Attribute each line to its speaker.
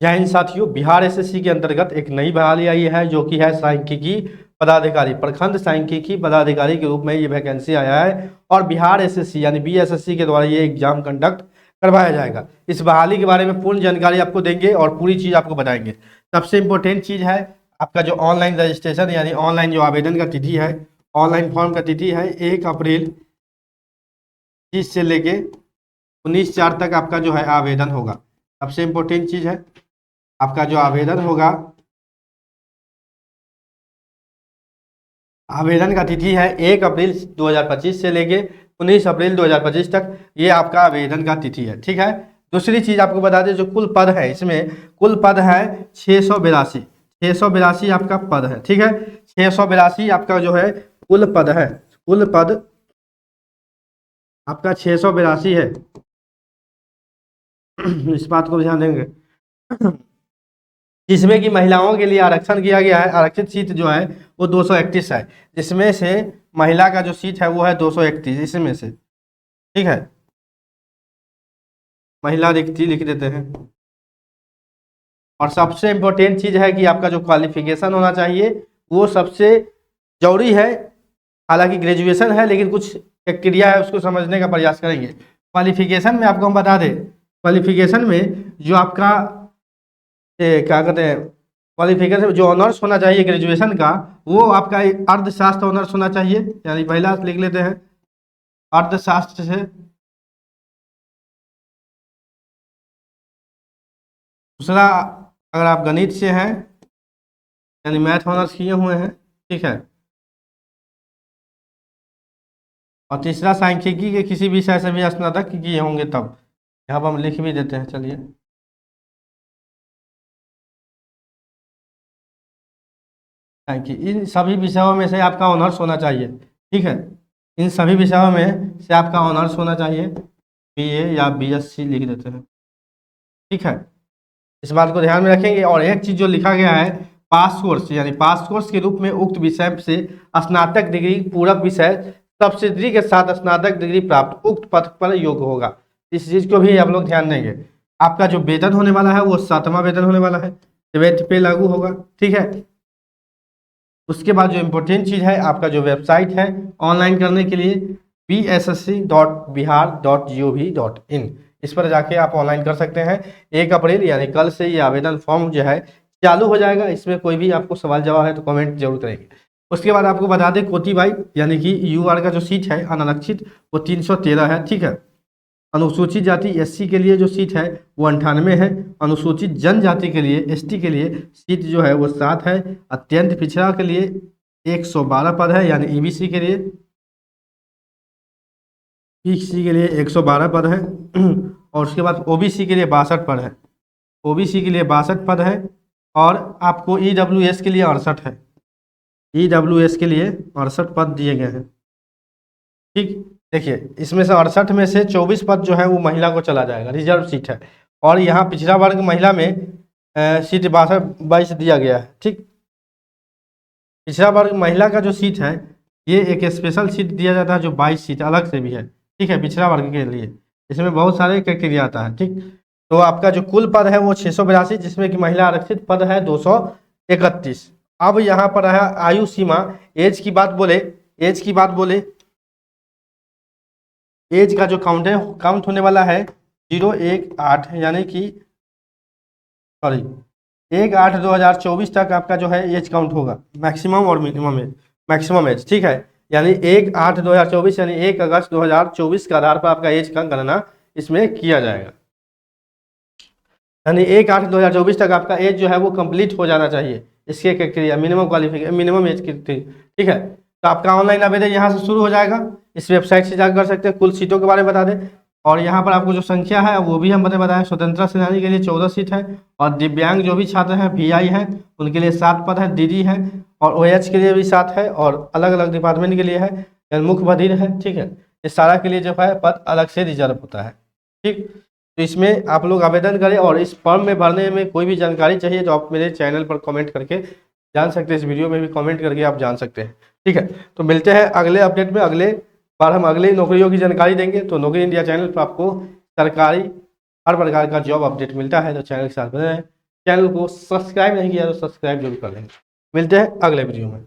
Speaker 1: जय हिंद साथियों, बिहार एसएससी के अंतर्गत एक नई बहाली आई है जो कि है सांख्यिकी पदाधिकारी, प्रखंड सांख्यिकी पदाधिकारी के रूप में ये वैकेंसी आया है और बिहार एसएससी यानी बीएसएससी के द्वारा ये एग्जाम कंडक्ट करवाया जाएगा। इस बहाली के बारे में पूर्ण जानकारी आपको देंगे और पूरी चीज़ आपको बताएंगे। सबसे इम्पोर्टेंट चीज़ है आपका जो ऑनलाइन रजिस्ट्रेशन यानी ऑनलाइन जो आवेदन का तिथि है, ऑनलाइन फॉर्म का तिथि है 1 अप्रैल 30 से लेके 19/4 तक आपका जो है आवेदन होगा। सबसे इम्पोर्टेंट चीज़ है आपका जो आवेदन होगा, आवेदन का तिथि है 1 अप्रैल 2025 से लेके 19 अप्रैल 2025 तक, ये आपका आवेदन का तिथि है। ठीक है। दूसरी चीज़ आपको बता दें, जो कुल पद है इसमें कुल पद है 682 आपका पद है। ठीक है, 682 आपका जो है कुल पद है, कुल पद आपका 682 है। इस बात को ध्यान देंगे। जिसमें कि महिलाओं के लिए आरक्षण किया गया है। आरक्षित सीट जो है वो 231 है, जिसमें से महिला का जो सीट है वो है 231 इसमें से। ठीक है, महिला रिक्ति लिख देते हैं। और सबसे इम्पोर्टेंट चीज़ है कि आपका जो क्वालिफिकेशन होना चाहिए वो सबसे जरूरी है। हालांकि ग्रेजुएशन है लेकिन कुछ क्राइटेरिया है, उसको समझने का प्रयास करेंगे। क्वालिफिकेशन में आपको हम बता दें, क्वालिफिकेशन में जो आपका क्या कहते हैं, क्वालिफिकेशन जो ऑनर्स होना चाहिए ग्रेजुएशन का, वो आपका अर्थशास्त्र ऑनर्स होना चाहिए, यानी पहला लिख लेते हैं अर्थशास्त्र से। दूसरा, अगर आप गणित से हैं यानी मैथ ऑनर्स किए हुए हैं। ठीक है। और तीसरा, सांख्यिकी के किसी विषय से भी स्नातक किए होंगे तब। यहाँ पर हम लिख भी देते हैं, चलिए। इन सभी विषयों में से आपका ऑनर्स होना चाहिए। ठीक है, इन सभी विषयों में से आपका ऑनर्स होना चाहिए, बीए या बीएससी लिख देते हैं। ठीक है, इस बात को ध्यान में रखेंगे। और एक चीज़ जो लिखा गया है, पास कोर्स यानी पास कोर्स के रूप में उक्त विषय से स्नातक डिग्री पूरक विषय सब्सिडी के साथ स्नातक डिग्री प्राप्त उक्त पद पर योग्य होगा। इस चीज़ को भी आप लोग ध्यान देंगे। आपका जो वेतन होने वाला है वो 7वां वेतन होने वाला है, 7th पे लागू होगा। ठीक है। उसके बाद जो इम्पोर्टेंट चीज़ है, आपका जो वेबसाइट है ऑनलाइन करने के लिए bssc.bihar.gov.in, इस पर जाके आप ऑनलाइन कर सकते हैं। 1 अप्रैल यानी कल से ये आवेदन फॉर्म जो है चालू हो जाएगा। इसमें कोई भी आपको सवाल जवाब है तो कमेंट जरूर करेंगे। उसके बाद आपको बता दें, कोटी बाई यानी कि यूआर का जो सीट है अनारक्षित वो 313 है। ठीक है। अनुसूचित जाति एससी के लिए जो सीट है वो 98 है। अनुसूचित जनजाति के लिए एसटी के लिए सीट जो है वो 7 है। अत्यंत पिछड़ा के लिए 112 पद है, यानी ईबीसी के लिए 112 पद है। और उसके बाद ओबीसी के लिए 62 पद है, ओबीसी के लिए 62 पद है। और आपको ईडब्ल्यूएस के लिए 68 है, ईडब्ल्यूएस के लिए 68 पद दिए गए हैं। ठीक, देखिए इसमें से 68 में से 24 पद जो है वो महिला को चला जाएगा, रिजर्व सीट है। और यहाँ पिछड़ा वर्ग महिला में सीट 22 दिया गया है। ठीक, पिछड़ा वर्ग महिला का जो सीट है ये एक स्पेशल सीट दिया जाता है जो 22 सीट अलग से भी है। ठीक है, पिछड़ा वर्ग के लिए इसमें बहुत सारे क्राइटेरिया आता है। ठीक, तो आपका जो कुल पद है वो 682, जिसमें कि महिला आरक्षित पद है 231। अब यहाँ पर है आयु सीमा, एज की बात बोले, एज की बात बोले, एज का जो काउंट है काउंट होने वाला है 018 यानी कि 1/8/2024 तक आपका जो है एज काउंट होगा, मैक्सिमम और मिनिमम एज, मैक्सिमम एज। ठीक है, यानी 1/8/2024 यानी 1 अगस्त 2024 के आधार पर आपका एज का गणना इसमें किया जाएगा। यानी 1/8/2024 तक आपका एज जो है वो कंप्लीट हो जाना चाहिए। इसके criteria minimum qualification, minimum age की। ठीक है, तो आपका ऑनलाइन आवेदन यहाँ से शुरू हो जाएगा, इस वेबसाइट से जाकर कर सकते हैं। कुल सीटों के बारे में बता दें, और यहाँ पर आपको जो संख्या है वो भी हम बताएं। स्वतंत्रता सेनानी के लिए 14 सीट है, और दिव्यांग जो भी छात्र हैं वीआई है उनके लिए 7 पद है, दीदी है, और ओएच के लिए भी 7 है, और अलग अलग डिपार्टमेंट के लिए है, यानी मुख्य बधिर है। ठीक है, इस सारा के लिए जो है पद अलग से रिजर्व होता है। ठीक, तो इसमें आप लोग आवेदन करें, और इस फॉर्म में भरने में कोई भी जानकारी चाहिए तो आप मेरे चैनल पर कमेंट करके जान सकते हैं। इस वीडियो में भी कमेंट करके आप जान सकते हैं। ठीक है, तो मिलते हैं अगले अपडेट में। अगले बार हम अगले नौकरियों की जानकारी देंगे। तो नौकरी इंडिया चैनल पर आपको सरकारी हर प्रकार का जॉब अपडेट मिलता है, तो चैनल के साथ बने रहें। चैनल को सब्सक्राइब नहीं किया तो सब्सक्राइब जरूर कर लेंगे। मिलते हैं अगले वीडियो में।